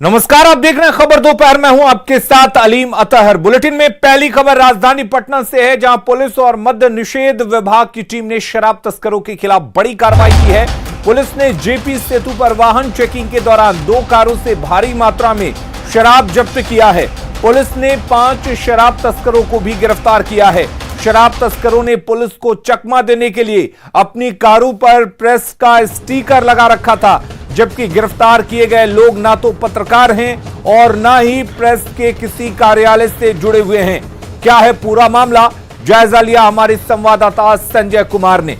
नमस्कार, आप देख रहे हैं खबर दोपहर में। हूं आपके साथ अलीम अतहर। बुलेटिन में पहली खबर राजधानी पटना से है, जहां पुलिस और मद्य निषेध विभाग की टीम ने शराब तस्करों के खिलाफ बड़ी कार्रवाई की है। पुलिस ने जेपी सेतु पर वाहन चेकिंग के दौरान 2 कारों से भारी मात्रा में शराब जब्त किया है। पुलिस ने 5 शराब तस्करों को भी गिरफ्तार किया है। शराब तस्करों ने पुलिस को चकमा देने के लिए अपनी कारों पर प्रेस का स्टिकर लगा रखा था, जबकि गिरफ्तार किए गए लोग ना तो पत्रकार हैं और ना ही प्रेस के किसी कार्यालय से जुड़े हुए हैं। क्या है पूरा मामला, जायजा लिया हमारे संवाददाता संजय कुमार ने।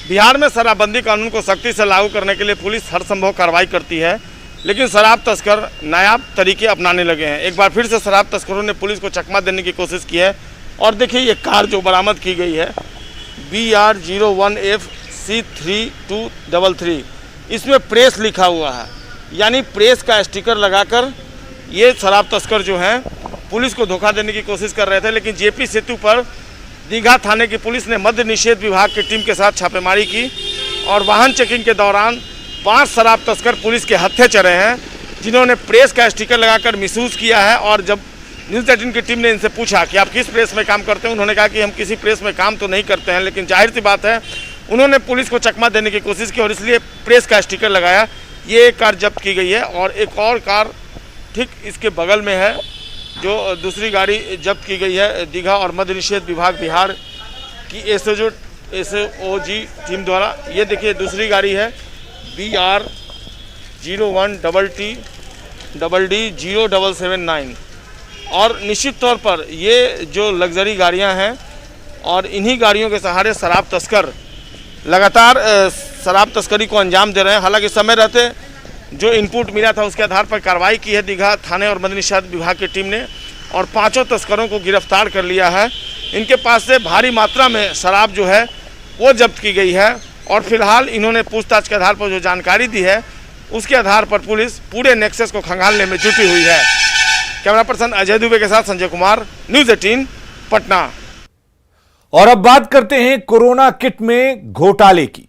बिहार में शराबबंदी कानून को सख्ती से लागू करने के लिए पुलिस हर संभव कार्रवाई करती है, लेकिन शराब तस्कर नायाब तरीके अपनाने लगे हैं। एक बार फिर से शराब तस्करों ने पुलिस को चकमा देने की कोशिश की है। और देखिए, ये कार जो बरामद की गई है BR01FC3233, इसमें प्रेस लिखा हुआ है, यानी प्रेस का स्टिकर लगाकर ये शराब तस्कर जो हैं पुलिस को धोखा देने की कोशिश कर रहे थे। लेकिन जेपी सेतु पर दीघा थाने की पुलिस ने मद्य निषेध विभाग की टीम के साथ छापेमारी की और वाहन चेकिंग के दौरान 5 शराब तस्कर पुलिस के हत्थे चढ़े हैं, जिन्होंने प्रेस का स्टिकर लगाकर मिसयूज किया है। और जब न्यूज़ 18 की टीम ने इनसे पूछा कि आप किस प्रेस में काम करते हैं, उन्होंने कहा कि हम किसी प्रेस में काम तो नहीं करते हैं, लेकिन जाहिर सी बात है उन्होंने पुलिस को चकमा देने की कोशिश की और इसलिए प्रेस का स्टिकर लगाया। ये एक कार जब्त की गई है और एक और कार ठीक इसके बगल में है, जो दूसरी गाड़ी जब्त की गई है दीघा और मद्य निषेध विभाग बिहार की एसओजी टीम द्वारा। ये देखिए, दूसरी गाड़ी है BR01DD0779। और निश्चित तौर पर ये जो लग्जरी गाड़ियां हैं और इन्हीं गाड़ियों के सहारे शराब तस्कर लगातार शराब तस्करी को अंजाम दे रहे हैं। हालांकि समय रहते जो इनपुट मिला था उसके आधार पर कार्रवाई की है दीघा थाने और मद्य निषेध विभाग की टीम ने और 5 तस्करों को गिरफ्तार कर लिया है। इनके पास से भारी मात्रा में शराब जो है वो जब्त की गई है और फिलहाल इन्होंने पूछताछ के आधार पर जो जानकारी दी है उसके आधार पर पुलिस पूरे नेक्सस को खंगालने में जुटी हुई है। कैमरा पर्सन अजय दुबे के साथ संजय कुमार, न्यूज़ 18 पटना। और अब बात करते हैं कोरोना किट में घोटाले की।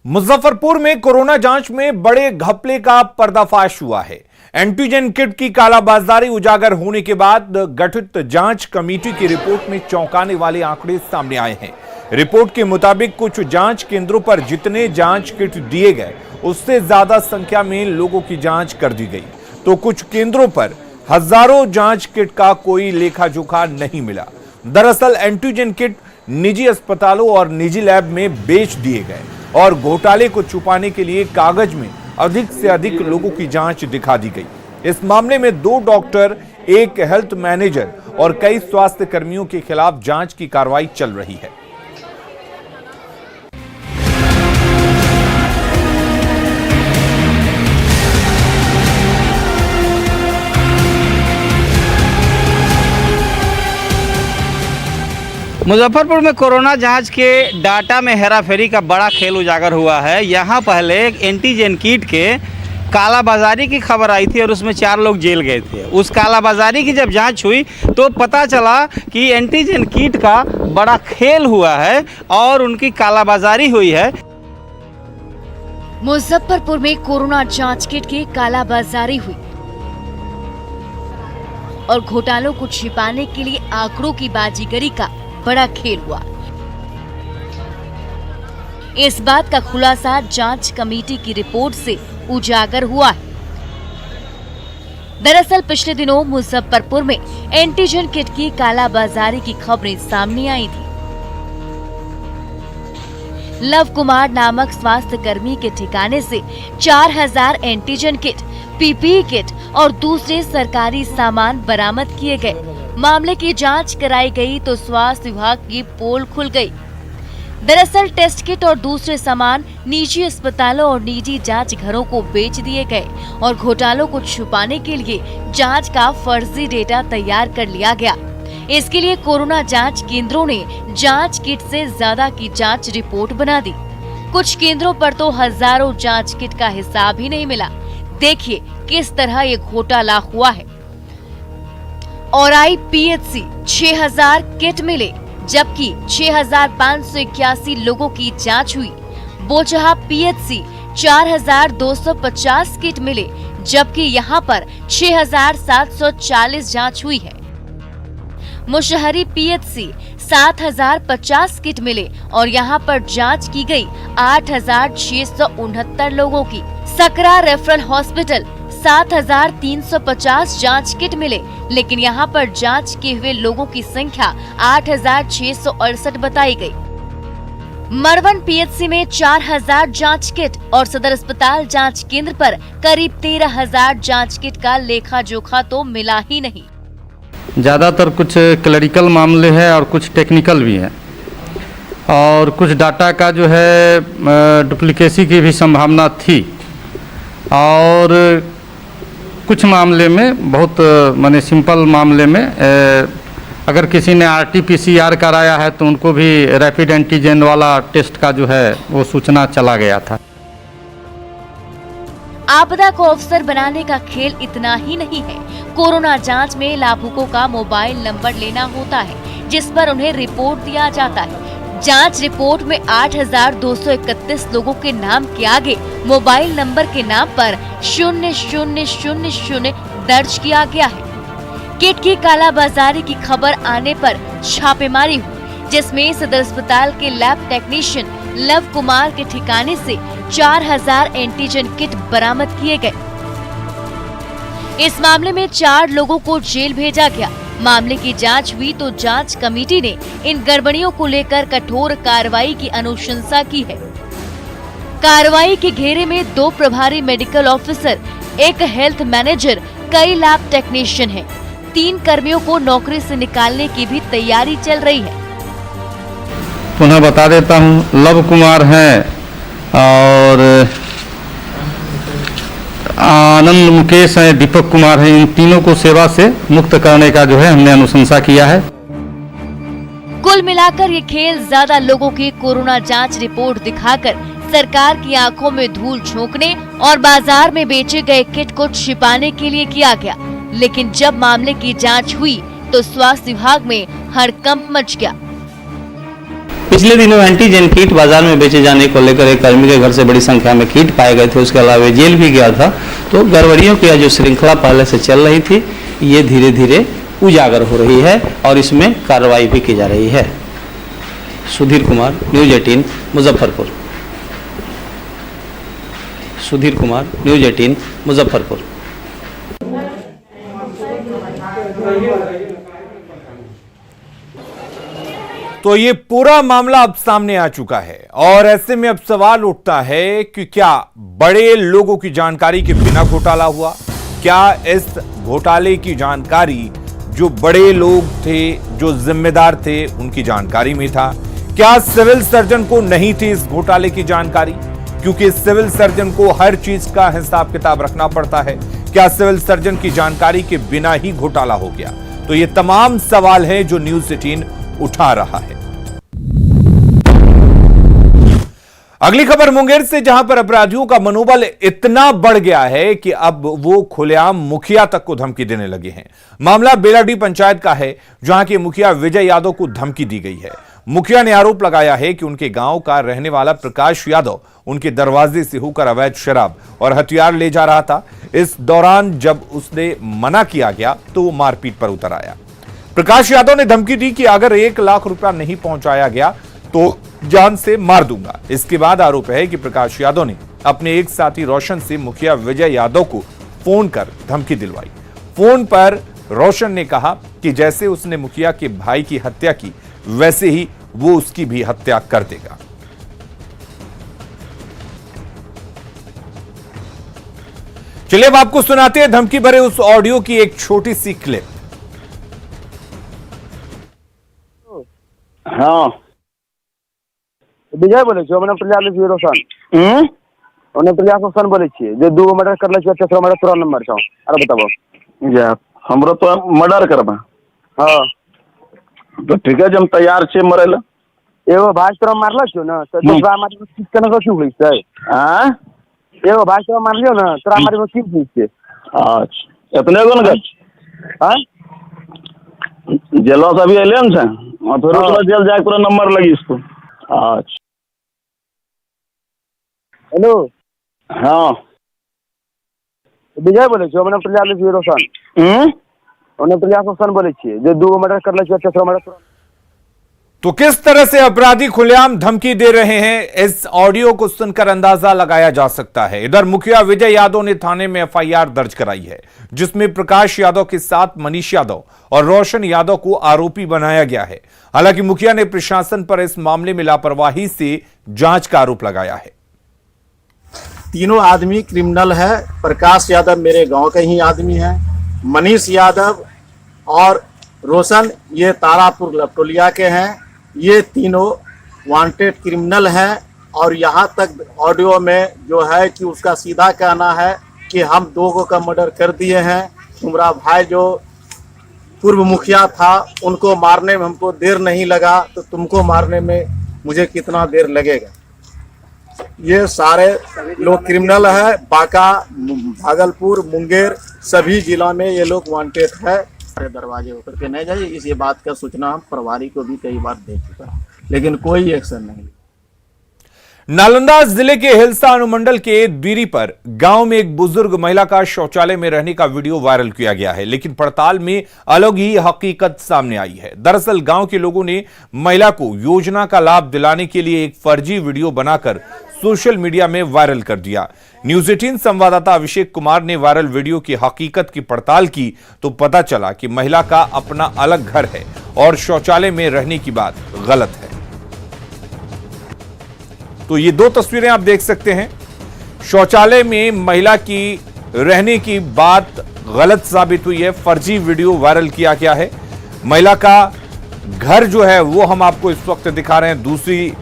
मुजफ्फरपुर में कोरोना जांच में बड़े घपले का पर्दाफाश हुआ है। एंटीजन किट की कालाबाजारी उजागर होने के बाद गठित जांच कमेटी की रिपोर्ट में चौंकाने वाले आंकड़े सामने आए हैं। रिपोर्ट के मुताबिक कुछ जांच केंद्रों पर जितने जांच किट दिए गए उससे ज्यादा संख्या में लोगों की जांच कर दी गई, तो कुछ केंद्रों पर हजारों जांच किट का कोई लेखा जोखा नहीं मिला। दरअसल एंटीजन किट निजी अस्पतालों और निजी लैब में बेच दिए गए और घोटाले को छुपाने के लिए कागज में अधिक से अधिक लोगों की जांच दिखा दी गई। इस मामले में 2 डॉक्टर, 1 हेल्थ मैनेजर और कई स्वास्थ्य कर्मियों के खिलाफ जांच की कार्रवाई चल रही है। मुजफ्फरपुर में कोरोना जांच के डाटा में हेराफेरी का बड़ा खेल उजागर हुआ है। यहाँ पहले एक एंटीजन किट के कालाबाजारी की खबर आई थी और उसमें 4 लोग जेल गए थे। उस कालाबाजारी की जब जांच हुई तो पता चला कि एंटीजन किट का बड़ा खेल हुआ है और उनकी कालाबाजारी हुई है। मुजफ्फरपुर में कोरोना जांच किट की कालाबाजारी हुई और घोटालों को छिपाने के लिए आंकड़ों की बाजीगरी का बड़ा खेल हुआ। इस बात का खुलासा जांच कमेटी की रिपोर्ट से उजागर हुआ है। दरअसल पिछले दिनों मुजफ्फरपुर में एंटीजन किट की कालाबाजारी की खबरें सामने आई थी। लव कुमार नामक स्वास्थ्य कर्मी के ठिकाने से 4000 एंटीजन किट, पीपीई किट और दूसरे सरकारी सामान बरामद किए गए। मामले की जांच कराई गई तो स्वास्थ्य विभाग की पोल खुल गई। दरअसल टेस्ट किट और दूसरे सामान निजी अस्पतालों और निजी जांच घरों को बेच दिए गए और घोटालों को छुपाने के लिए जांच का फर्जी डेटा तैयार कर लिया गया। इसके लिए कोरोना जांच केंद्रों ने जांच किट से ज्यादा की जांच रिपोर्ट बना दी। कुछ केंद्रों पर तो हजारों जांच किट का हिसाब ही नहीं मिला। देखिए किस तरह ये घोटाला हुआ है। औराई पीएचसी 6000 किट मिले, जबकि 6581 लोगों की जांच हुई। बोचहा पीएचसी 4250 किट मिले, जबकि यहां पर 6740 जांच हुई है। मुशहरी पीएचसी 7050 किट मिले और यहां पर जांच की गई 8669 लोगों की। सकरा रेफरल हॉस्पिटल 7350 जांच किट मिले, लेकिन यहां पर जांच किए हुए लोगों की संख्या 8668 बताई गई। मरवन पीएचसी में 4000 जांच किट और सदर अस्पताल जांच केंद्र पर करीब 13000 जांच किट का लेखा जोखा तो मिला ही नहीं। ज़्यादातर कुछ क्लरिकल मामले हैं और कुछ टेक्निकल भी हैं, और कुछ डाटा का जो है डुप्लीकेसी की भी संभावना थी, और कुछ मामले में बहुत माने सिंपल मामले में अगर किसी ने RT-PCR कराया है तो उनको भी रैपिड एंटीजन वाला टेस्ट का जो है वो सूचना चला गया था। आपदा को अवसर बनाने का खेल इतना ही नहीं है। कोरोना जांच में लाभुकों का मोबाइल नंबर लेना होता है, जिस पर उन्हें रिपोर्ट दिया जाता है। जांच रिपोर्ट में 8231 लोगों के नाम के आगे मोबाइल नंबर के नाम पर 0000 दर्ज किया गया है। किट की कालाबाजारी की खबर आने पर छापेमारी हुई, जिसमें सदर अस्पताल के लैब टेक्नीशियन लव कुमार के ठिकाने से 4000 एंटीजन किट बरामद किए गए। इस मामले में 4 लोगों को जेल भेजा गया। मामले की जांच हुई तो जांच कमेटी ने इन गड़बड़ियों को लेकर कठोर कार्रवाई की अनुशंसा की है। कार्रवाई के घेरे में 2 प्रभारी मेडिकल ऑफिसर, 1 हेल्थ मैनेजर, कई लैब टेक्नीशियन हैं। 3 कर्मियों को नौकरी से निकालने की भी तैयारी चल रही है। पुनः बता देता हूँ, लव कुमार हैं और आनंद मुकेश हैं, दीपक कुमार हैं। इन तीनों को सेवा से मुक्त करने का जो है हमने अनुशंसा किया है। कुल मिलाकर ये खेल ज्यादा लोगों की कोरोना जांच रिपोर्ट दिखाकर सरकार की आंखों में धूल झोंकने और बाजार में बेचे गए किट को छिपाने के लिए किया गया। लेकिन जब मामले की जांच हुई तो स्वास्थ्य विभाग में हड़कंप मच गया। पिछले दिनों एंटीजन किट बाजार में बेचे जाने को लेकर एक कर्मी के घर से बड़ी संख्या में किट पाए गए थे। उसके अलावा जेल भी गया था। तो गड़बड़ियों की जो श्रृंखला पहले से चल रही थी, ये धीरे धीरे उजागर हो रही है और इसमें कार्रवाई भी की जा रही है। सुधीर कुमार, न्यूज़ 18 मुजफ्फरपुर। सुधीर कुमार, न्यूज़ 18 मुजफ्फरपुर। तो ये पूरा मामला अब सामने आ चुका है और ऐसे में अब सवाल उठता है कि क्या बड़े लोगों की जानकारी के बिना घोटाला हुआ? क्या इस घोटाले की जानकारी जो बड़े लोग थे, जो जिम्मेदार थे, उनकी जानकारी में था? क्या सिविल सर्जन को नहीं थी इस घोटाले की जानकारी? क्योंकि सिविल सर्जन को हर चीज का हिसाब किताब रखना पड़ता है। क्या सिविल सर्जन की जानकारी के बिना ही घोटाला हो गया? तो ये तमाम सवाल हैं जो न्यूज़ 18 उठा रहा है। अगली खबर मुंगेर से, जहां पर अपराधियों का मनोबल इतना बढ़ गया है कि अब वो खुलेआम मुखिया तक को धमकी देने लगे हैं। मामला बेलाडी पंचायत का है, जहां के मुखिया विजय यादव को धमकी दी गई है। मुखिया ने आरोप लगाया है कि उनके गांव का रहने वाला प्रकाश यादव उनके दरवाजे से होकर अवैध शराब और हथियार ले जा रहा था। इस दौरान जब उसने मना किया गया तो वो मारपीट पर उतर आया। प्रकाश यादव ने धमकी दी कि अगर 1 लाख रुपया नहीं पहुंचाया गया तो जान से मार दूंगा। इसके बाद आरोप है कि प्रकाश यादव ने अपने एक साथी रोशन से मुखिया विजय यादव को फोन कर धमकी दिलवाई। फोन पर रोशन ने कहा कि जैसे उसने मुखिया के भाई की हत्या की, वैसे ही वो उसकी भी हत्या कर देगा। चलिए अब आपको सुनाते हैं धमकी भरे उस ऑडियो की एक छोटी सी क्लिप। हाँ विजय बोले छो, मैंने प्रयास लिखी रोशन उन्हें प्रयास रोशन बोले छे जे 2 मर्डर कर ले छे, तेसरा मर्डर तोरा नंबर छो। अरे बताबो जा हमरो तो मर्डर करबा। हाँ तो ठीक है, हम तैयार छे मरे ला। एगो भाई तोरा मारल छो ना तो दूसरा मारी में किस केना क्यों हुई से हां एगो भाई तोरा मार लियो ना तोरा मारी में किस हुई से अच्छा अपने को ना हां जेलवा से अभी अइले न छै और फिर उसमें जेल जाके पूरा नंबर लगी इसको। अच्छा हेलो हाँ विजय बोले छो हमने प्रजा ले रोशन हमने प्रजा रोशन बोले छिए जे दू मर्डर करले छिए तेसरा मर्डर। तो किस तरह से अपराधी खुलेआम धमकी दे रहे हैं, इस ऑडियो को सुनकर अंदाजा लगाया जा सकता है। इधर मुखिया विजय यादव ने थाने में एफआईआर दर्ज कराई है, जिसमें प्रकाश यादव के साथ मनीष यादव और रोशन यादव को आरोपी बनाया गया है। हालांकि मुखिया ने प्रशासन पर इस मामले में लापरवाही से जांच का आरोप लगाया है। तीनों आदमी क्रिमिनल है। प्रकाश यादव मेरे गांव के ही आदमी है, मनीष यादव और रोशन ये तारापुर लपटोलिया के हैं। ये तीनों वांटेड क्रिमिनल हैं और यहाँ तक ऑडियो में जो है कि उसका सीधा कहना है कि हम 2 का मर्डर कर दिए हैं। तुम्हारा भाई जो पूर्व मुखिया था उनको मारने में हमको देर नहीं लगा तो तुमको मारने में मुझे कितना देर लगेगा। ये सारे लोग क्रिमिनल है। बांका, भागलपुर, मुंगेर सभी जिला में ये लोग वांटेड है। दरवाजे होकर के नहीं जाइए, इस ये बात का सूचना हम प्रभारी को भी कई बार दे चुका है, लेकिन कोई एक्शन नहीं। नालंदा जिले के हिलसा अनुमंडल के द्वीरी पर गांव में एक बुजुर्ग महिला का शौचालय में रहने का वीडियो वायरल किया गया है, लेकिन पड़ताल में अलग ही हकीकत सामने आई है। दरअसल गांव के लोगों ने महिला को योजना का लाभ दिलाने के लिए एक फर्जी वीडियो बनाकर सोशल मीडिया में वायरल कर दिया। न्यूज 18 संवाददाता अभिषेक कुमार ने वायरल वीडियो की हकीकत की पड़ताल की तो पता चला कि महिला का अपना अलग घर है और शौचालय में रहने की बात गलत है। तो ये 2 तस्वीरें आप देख सकते हैं। शौचालय में महिला की रहने की बात गलत साबित हुई है, फर्जी वीडियो वायरल किया गया है। महिला का घर जो है वो हम आपको इस वक्त दिखा रहे हैं, दूसरी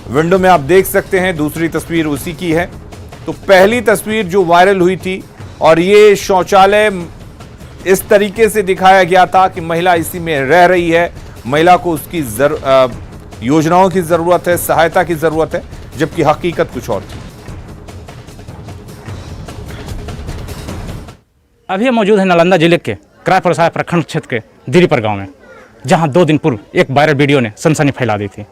विंडो में आप देख सकते हैं, दूसरी तस्वीर उसी की है। तो पहली तस्वीर जो वायरल हुई थी और ये शौचालय इस तरीके से दिखाया गया था कि महिला इसी में रह रही है, महिला को उसकी योजनाओं की जरूरत है, सहायता की जरूरत है, जबकि हकीकत कुछ और थी। अभी मौजूद है नालंदा जिले के क्रायप्रसाद प्रखंड क्षेत्र के दिरीपर गांव में, जहां 2 दिन पूर्व एक वायरल वीडियो ने सनसनी फैला दी थी।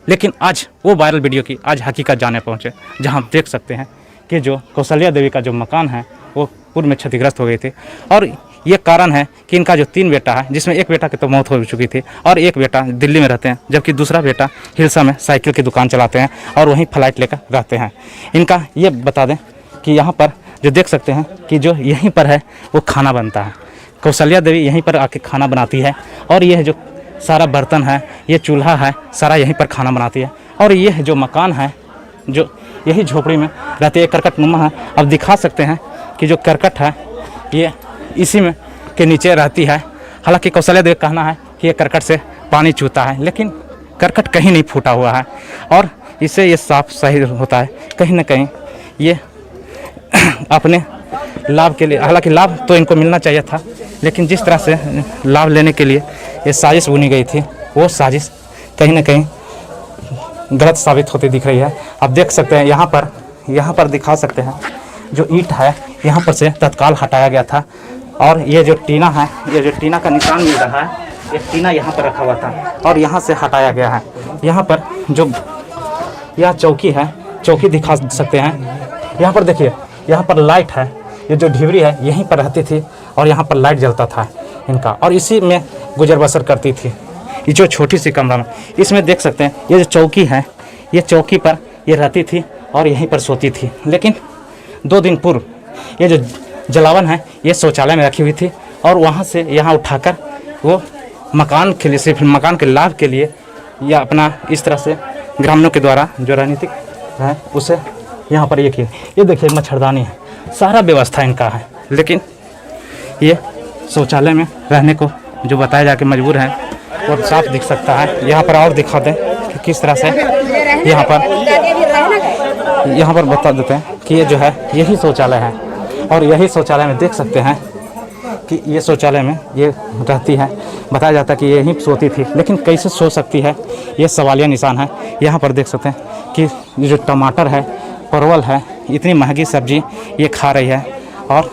लेकिन आज वो वायरल वीडियो की आज हकीकत जाने पहुंचे, जहां आप देख सकते हैं कि जो कौशल्या देवी का जो मकान है वो पूर्व में क्षतिग्रस्त हो गई थी। और ये कारण है कि इनका जो 3 बेटा है, जिसमें एक बेटा की तो मौत हो चुकी थी और एक बेटा दिल्ली में रहते हैं, जबकि दूसरा बेटा हिलसा में साइकिल की दुकान चलाते हैं और वहीं फ्लाइट लेकर रहते हैं। इनका ये बता दें कि यहाँ पर जो देख सकते हैं कि जो यहीं पर है वो खाना बनता है। कौशल्या देवी यहीं पर आके खाना बनाती है और यह जो सारा बर्तन है, ये चूल्हा है, सारा यहीं पर खाना बनाती है। और ये जो मकान है जो यही झोपड़ी में रहती है, करकट नुमा है। अब दिखा सकते हैं कि जो करकट है ये इसी में के नीचे रहती है। हालांकि कौशल्या देवी का कहना है कि ये करकट से पानी चूता है, लेकिन करकट कहीं नहीं फूटा हुआ है और इससे ये साफ सही होता है। कहीं ना कहीं ये अपने लाभ के लिए, हालांकि लाभ तो इनको मिलना चाहिए था, लेकिन जिस तरह से लाभ लेने के लिए ये साजिश बुनी गई थी, वो साजिश कहीं ना कहीं गलत साबित होती दिख रही है। आप देख सकते हैं यहाँ पर दिखा सकते हैं जो ईंट है यहाँ पर से तत्काल हटाया गया था और ये जो टीना है, ये जो टीना का निशान मिल रहा है, ये टीना यहाँ पर रखा हुआ था और यहाँ से हटाया गया है। यहाँ पर जो यह चौकी है, चौकी दिखा सकते हैं। यहाँ पर देखिए, यहाँ पर लाइट है, ये जो ढिबरी है यहीं पर रहती थी और यहाँ पर लाइट जलता था इनका और इसी में गुजर बसर करती थी। ये जो छोटी सी कमरा में, इसमें देख सकते हैं ये जो चौकी है, ये चौकी पर ये रहती थी और यहीं पर सोती थी। लेकिन 2 दिन पूर्व ये जो जलावन है ये शौचालय में रखी हुई थी और वहाँ से यहाँ उठाकर वो मकान के लिए, सिर्फ मकान के लाभ के लिए या अपना इस तरह से ग्रामीणों के द्वारा जो राजनीतिक है उसे यहाँ पर ये किया। ये देखिए मच्छरदानी है, सारा व्यवस्था इनका है, लेकिन ये शौचालय में रहने को जो बताया जाके मजबूर है वो साफ दिख सकता है। यहाँ पर और दिखा दें कि किस तरह से यहाँ पर बता देते हैं कि ये जो है यही शौचालय है और यही शौचालय में देख सकते हैं कि ये शौचालय में ये रहती है, बताया जाता है कि यहीं सोती थी, लेकिन कैसे सो सकती है, ये सवालिया निशान है। यहाँ पर देख सकते हैं कि ये जो टमाटर है, परवल है, इतनी महंगी सब्जी ये खा रही है और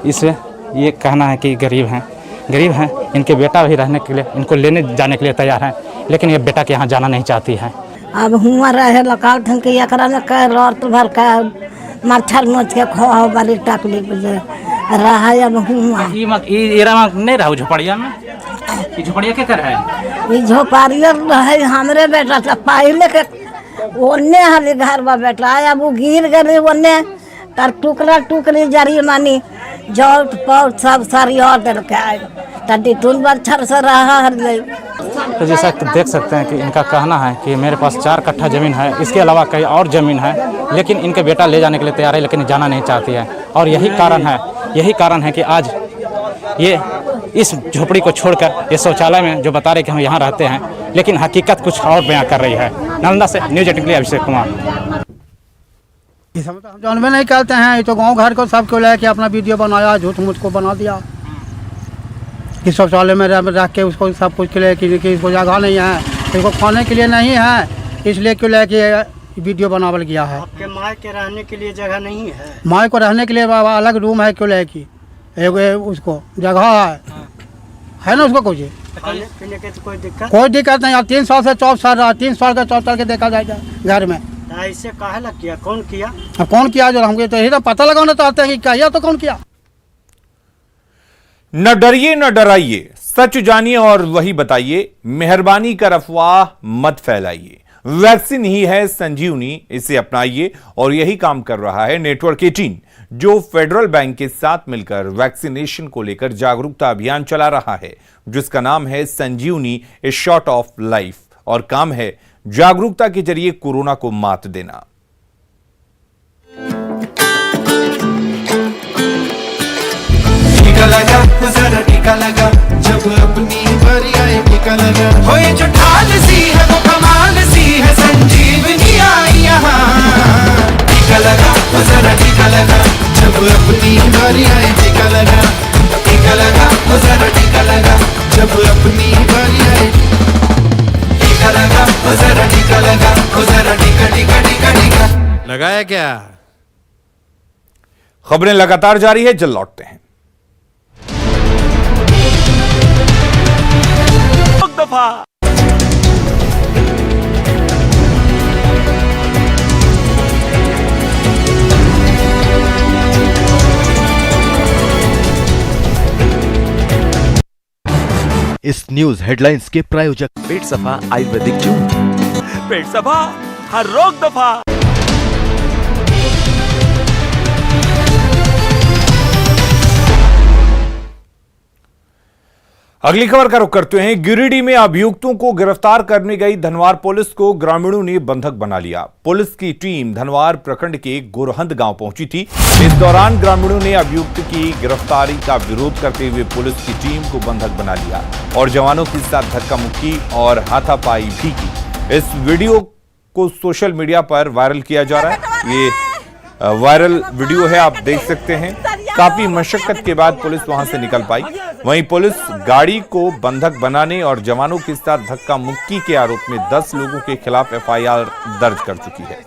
इसे ये कहना है कि गरीब हैं। इनके बेटा भी रहने के लिए, इनको लेने जाने के लिए तैयार हैं, लेकिन ये बेटा के यहाँ जाना नहीं चाहती है। अब हुआ रहे लकाउ ठन के एकरा में कह रात भर का मच्छर नोच के खो बड़ी तकलीफ रहा अब हुआ नहीं रहा झोपड़िया में, झोपड़िया के कर है ये झोपड़िया रहे हमरे बेटा था पहले के ओन्ने हाली घर में बेटा अब वो गिर गए ओन्ने तर टुकड़ा टुकड़ी जरी मानी जौट पौट सब सारी और दे के आए तटी टून मच्छर से रहा हर गई। तो जैसा देख सकते हैं कि इनका कहना है कि मेरे पास 4 कट्ठा ज़मीन है, इसके अलावा कई और ज़मीन है, लेकिन इनके बेटा ले जाने के लिए तैयार है, लेकिन जाना नहीं चाहती है। और यही कारण है कि आज ये इस झोपड़ी को छोड़कर ये शौचालय में जो बता रहे कि हम यहाँ रहते हैं, लेकिन हकीकत कुछ और बयां कर रही है। नालंदा से न्यूज़ 18 के लिए अभिषेक कुमार। हम जानवे नहीं करते हैं, ये तो गांव घर को सबको लेके अपना वीडियो बनाया, झूठ मूठ को बना दिया कि शौचालय में रख के उसको सब कुछ के लिए कि इसको जगह नहीं है, इसको खाने के लिए नहीं है, इसलिए क्यों लेके वीडियो बनावल गया है। आपके माँ के रहने के लिए जगह नहीं है? माँ को रहने के लिए अलग रूम है, क्यों लेके उसको जगह है ना, उसको कुछ कोई दिक्कत नहीं। अब 3 साल से 4 साल रहा, 3 साल का 4 साल के देखा जाएगा घर में। ऐसे काहे लग किया? कौन किया? अब कौन किया जो हमको तो यही तो पता लगाना चाहते हैं कि क्या तो कौन किया। न डरिए न डराइए, सच जानिए और वही बताइए। मेहरबानी कर अफवाह मत फैलाइए। वैक्सीन ही है संजीवनी, इसे अपनाइए। और यही काम कर रहा है नेटवर्क 18, जो फेडरल बैंक के साथ मिलकर वैक्सीनेशन को लेकर जागरूकता अभियान चला रहा है, जिसका नाम है संजीवनी ए शॉट ऑफ लाइफ। और काम है जागरूकता के जरिए कोरोना को मात देना। टीका लगा जरा टीका लगा, जब अपनी बारी आए टीका लगा। हो ये जो ढाल सी है वो कमाल सी है, संजीवनी आई यहाँ। टीका लगा जरा टीका लगा, जब अपनी बारी आए टीका लगा। टीका लगा जरा टीका लगा, जब अपनी बारी आए टीका लगा। जरा टीका लगा, जरा टीका टीका टीका टीका लगाया क्या? खबरें लगातार जारी है, जल्द लौटते हैं। दफा इस न्यूज हेडलाइंस के प्रायोजक पेट सफा आयुर्वेदिक जूस। पेट सफा हर रोग दफा। अगली खबर का रुख करते हैं। गिरिडीह में अभियुक्तों को गिरफ्तार करने गई धनवार पुलिस को ग्रामीणों ने बंधक बना लिया। पुलिस की टीम धनवार प्रखंड के गोरहंद गांव पहुंची थी। इस दौरान ग्रामीणों ने अभियुक्त की गिरफ्तारी का विरोध करते हुए पुलिस की टीम को बंधक बना लिया और जवानों के साथ धक्का मुक्की और हाथापाई भी की। इस वीडियो को सोशल मीडिया पर वायरल किया जा रहा है। ये वायरल वीडियो है, आप देख सकते हैं। काफी मशक्कत के बाद पुलिस वहां से निकल पाई। वहीं पुलिस गाड़ी को बंधक बनाने और जवानों के साथ धक्का मुक्की के आरोप में 10 लोगों के खिलाफ एफआईआर दर्ज कर चुकी है।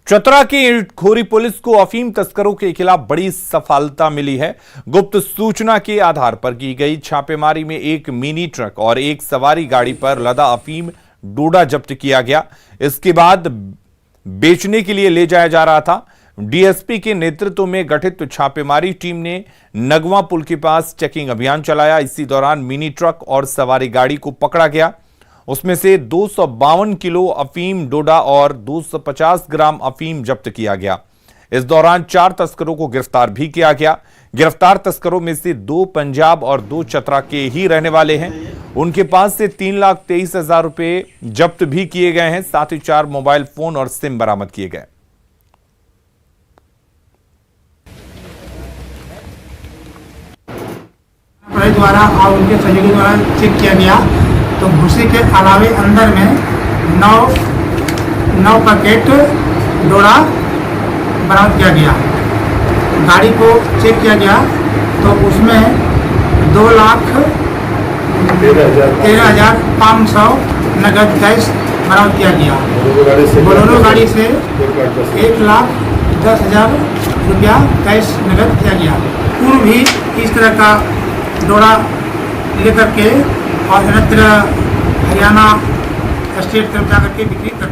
चतरा की खोरी पुलिस को अफीम तस्करों के खिलाफ बड़ी सफलता मिली है। गुप्त सूचना के आधार पर की गई छापेमारी में एक मिनी ट्रक और एक सवारी गाड़ी पर लदा अफीम डोडा जब्त किया गया। इसके बाद बेचने के लिए ले जाया जा रहा था। डीएसपी के नेतृत्व में गठित छापेमारी टीम ने नगवा पुल के पास चेकिंग अभियान चलाया। इसी दौरान मिनी ट्रक और सवारी गाड़ी को पकड़ा गया। उसमें से 252 किलो अफीम डोडा और 250 ग्राम अफीम जब्त किया गया। इस दौरान 4 तस्करों को गिरफ्तार भी किया गया। गिरफ्तार तस्करों में से 2 पंजाब और 2 चतरा के ही रहने वाले हैं। उनके पास से 3,23,000 रुपए जब्त भी किए गए हैं। साथ ही 4 मोबाइल फोन और सिम बरामद किए गए। द्वारा और उनके सहयोगी द्वारा चेक किया गया तो भूसे के अलावे अंदर में 9 पैकेट डोरा बरामद किया गया। गाड़ी को चेक किया गया तो उसमें 2,13,500 नगद कैश बरामद किया गया। बोलेरो गाड़ी से 1,10,000 रुपया कैश नगद किया गया। पूर्व भी इस तरह का डोरा लेकर के और अन्यत्र हरियाणा स्टेट तरफ जाकर के बिक्री कर।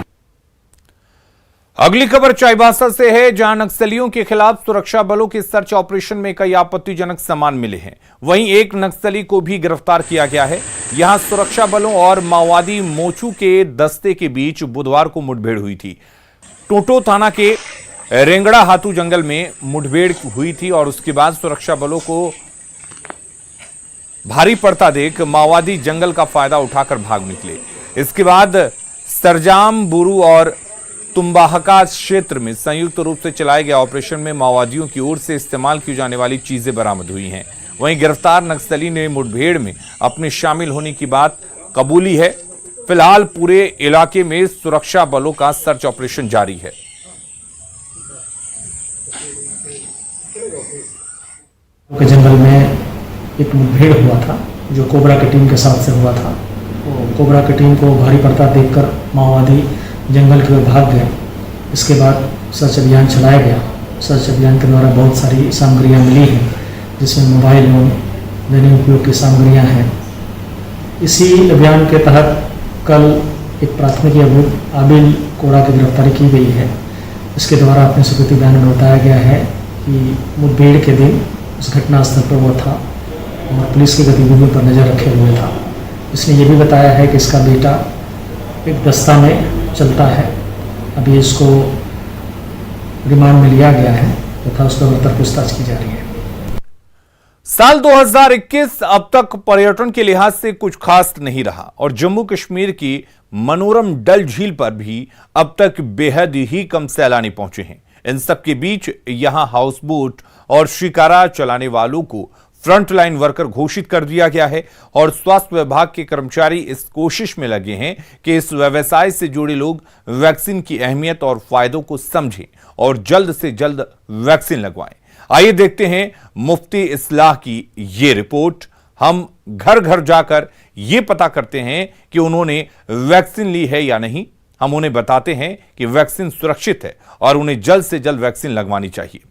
अगली खबर चाईबासा से है, जहां नक्सलियों के खिलाफ सुरक्षा बलों के सर्च ऑपरेशन में कई आपत्तिजनक सामान मिले हैं। वहीं एक नक्सली को भी गिरफ्तार किया गया है। यहां सुरक्षा बलों और माओवादी मोचू के दस्ते के बीच बुधवार को मुठभेड़ हुई थी। टोटो थाना के रेंगड़ा हाथू जंगल में मुठभेड़ हुई थी और उसके बाद सुरक्षा बलों को भारी पड़ता देख माओवादी जंगल का फायदा उठाकर भाग निकले। इसके बाद सरजाम बुरू और तुम्बाहका क्षेत्र में संयुक्त रूप से चलाए गए ऑपरेशन में माओवादियों की ओर से इस्तेमाल की जाने वाली चीजें बरामद हुई हैं। वहीं गिरफ्तार नक्सली ने मुठभेड़ में अपने शामिल होने की बात कबूली है। फिलहाल पूरे इलाके में सुरक्षा बलों का सर्च ऑपरेशन जारी है। जंगल में एक मुठभेड़ हुआ था जो कोबरा की टीम के साथ से हुआ था। कोबरा की टीम को भारी पड़ता देखकर माओवादी जंगल की ओर भाग गए। इसके बाद सर्च अभियान चलाया गया। सर्च अभियान के द्वारा बहुत सारी सामग्रियां मिली हैं, जिसमें मोबाइल एवं दैनिक उपयोग की सामग्रियां हैं। इसी अभियान के तहत कल एक प्राथमिक आबिल कोड़ा की गिरफ्तारी की गई है। इसके द्वारा अपने स्वीकृति बयान में बताया गया है कि मुठभेड़ के दिन उस घटनास्थल पर वो था और पुलिस की गतिविधियों पर नज़र रखे हुए था। इसने ये भी बताया है कि इसका बेटा एक दस्ता में चलता है। अभी इसको रिमांड में लिया गया है तथा उसका बरतर पूछताछ की जा रही है। साल 2021 अब तक पर्यटन के लिहाज से कुछ खास नहीं रहा और जम्मू कश्मीर की मनोरम डल झील पर भी अब तक बेहद ही कम सैलानी पहुंचे हैं। इन सब के बीच यहां हाउस बोट और शिकारा चलाने वालों को फ्रंटलाइन वर्कर घोषित कर दिया गया है और स्वास्थ्य विभाग के कर्मचारी इस कोशिश में लगे हैं कि इस व्यवसाय से जुड़े लोग वैक्सीन की अहमियत और फायदों को समझें और जल्द से जल्द वैक्सीन लगवाएं। आइए देखते हैं मुफ्ती इस्लाह की ये रिपोर्ट। हम घर घर जाकर ये पता करते हैं कि उन्होंने वैक्सीन ली है या नहीं। हम उन्हें बताते हैं कि वैक्सीन सुरक्षित है और उन्हें जल्द से जल्द वैक्सीन लगवानी चाहिए।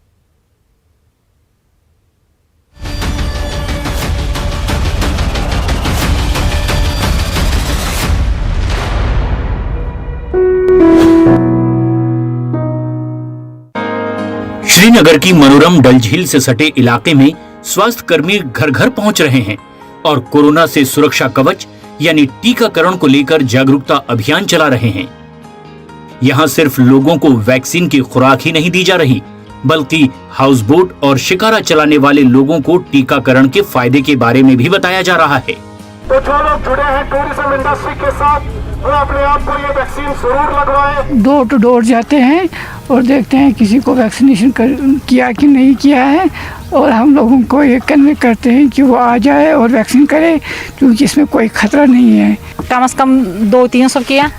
श्रीनगर की मनोरम डल झील से सटे इलाके में स्वास्थ्य कर्मी घर घर पहुंच रहे हैं और कोरोना से सुरक्षा कवच यानी टीकाकरण को लेकर जागरूकता अभियान चला रहे हैं। यहां सिर्फ लोगों को वैक्सीन की खुराक ही नहीं दी जा रही, बल्कि हाउस बोट और शिकारा चलाने वाले लोगों को टीकाकरण के फायदे के बारे में भी बताया जा रहा है। तो जो लोग जुड़े हैं टूरिज्म इंडस्ट्री के साथ, वो अपने आप को ये वैक्सीन जरूर लगवाएं। डोर टू डोर जाते हैं और देखते हैं किसी को वैक्सीनेशन किया कि नहीं किया है और हम लोगों को ये कन्वे करते हैं कि वो आ जाए और वैक्सीन करे, क्योंकि इसमें कोई खतरा नहीं है। कम से कम 200-300 किया।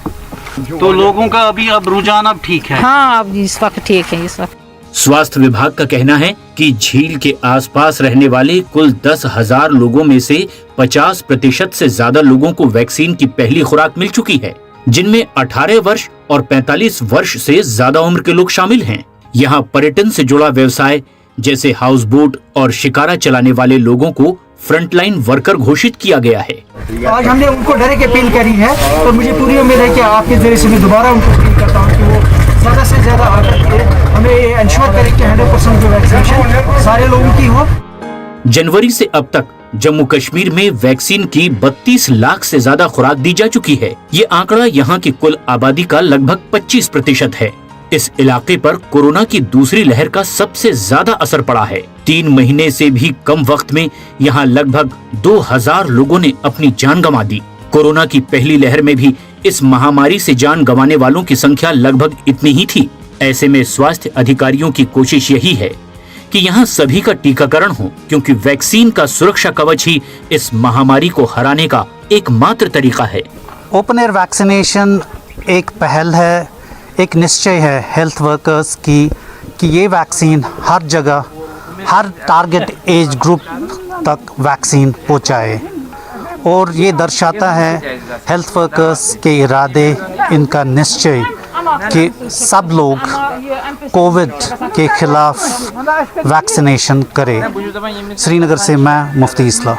तो लोगों का अभी अब रुझान अब ठीक है? हाँ, अब इस वक्त ठीक है। इस वक्त स्वास्थ्य विभाग का कहना है कि झील के आसपास रहने वाले कुल 10,000 लोगों में से 50% से ज्यादा लोगों को वैक्सीन की पहली खुराक मिल चुकी है, जिनमें 18 वर्ष और 45 वर्ष से ज्यादा उम्र के लोग शामिल हैं। यहाँ पर्यटन से जुड़ा व्यवसाय जैसे हाउस बोट और शिकारा चलाने वाले लोगों को फ्रंटलाइन वर्कर घोषित किया गया है। आज हमने उनको डायरेक्ट अपील करी है और मुझे पूरी उम्मीद है कि आपके जरिए से मैं दोबारा उनको अपील करता हूँ कि वो ज़्यादा से ज़्यादा आकर के हमें ये इंश्योर करें कि 100% जो वैक्सीनेशन सारे लोगों की हो। जनवरी से अब तक जम्मू कश्मीर में वैक्सीन की 32 लाख से ज्यादा खुराक दी जा चुकी है। ये आंकड़ा यहाँ की कुल आबादी का लगभग 25% है। इस इलाके पर कोरोना की दूसरी लहर का सबसे ज्यादा असर पड़ा है। 3 महीने से भी कम वक्त में यहाँ लगभग 2000 लोगों ने अपनी जान गंवा दी। कोरोना की पहली लहर में भी इस महामारी से जान गंवाने वालों की संख्या लगभग इतनी ही थी। ऐसे में स्वास्थ्य अधिकारियों की कोशिश यही है कि यहाँ सभी का टीकाकरण हो, क्योंकि वैक्सीन का सुरक्षा कवच ही इस महामारी को हराने का एकमात्र तरीका है। ओपन एयर वैक्सीनेशन एक पहल है, एक निश्चय है हेल्थ वर्कर्स की कि ये वैक्सीन हर जगह हर टारगेट एज ग्रुप तक वैक्सीन पहुंचाए, और ये दर्शाता है हेल्थ वर्कर्स के इरादे, इनका निश्चय कि सब लोग कोविड के खिलाफ वैक्सीनेशन करें। श्रीनगर से मैं मुफ्ती इस्लाम।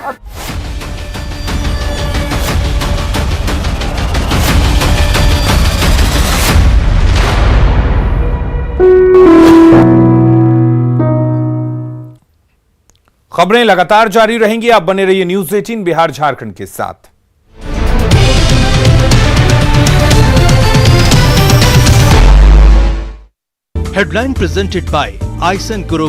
खबरें लगातार जारी रहेंगी, आप बने रहिए न्यूज़ 18 बिहार झारखंड के साथ। Headline presented by Aisen Group